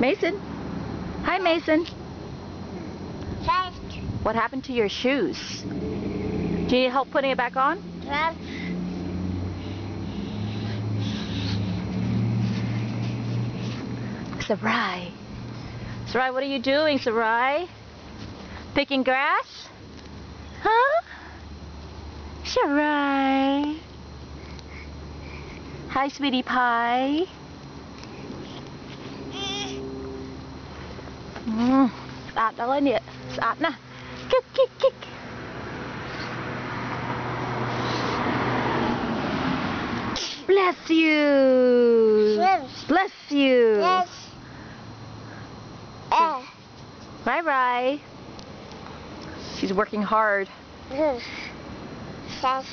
Mason. Hi, Mason. First. What happened to your shoes? Do you need help putting it back on? Well, Sarai. Sarai, what are you doing, Sarai? Picking grass? Huh? Sarai. Hi, sweetie pie. Sạch đó lên nè. Sạch nè. Kick, kick, kick. Bless you. yes. Bless you. Yes. Bye bye. She's working hard. Yes. Yes.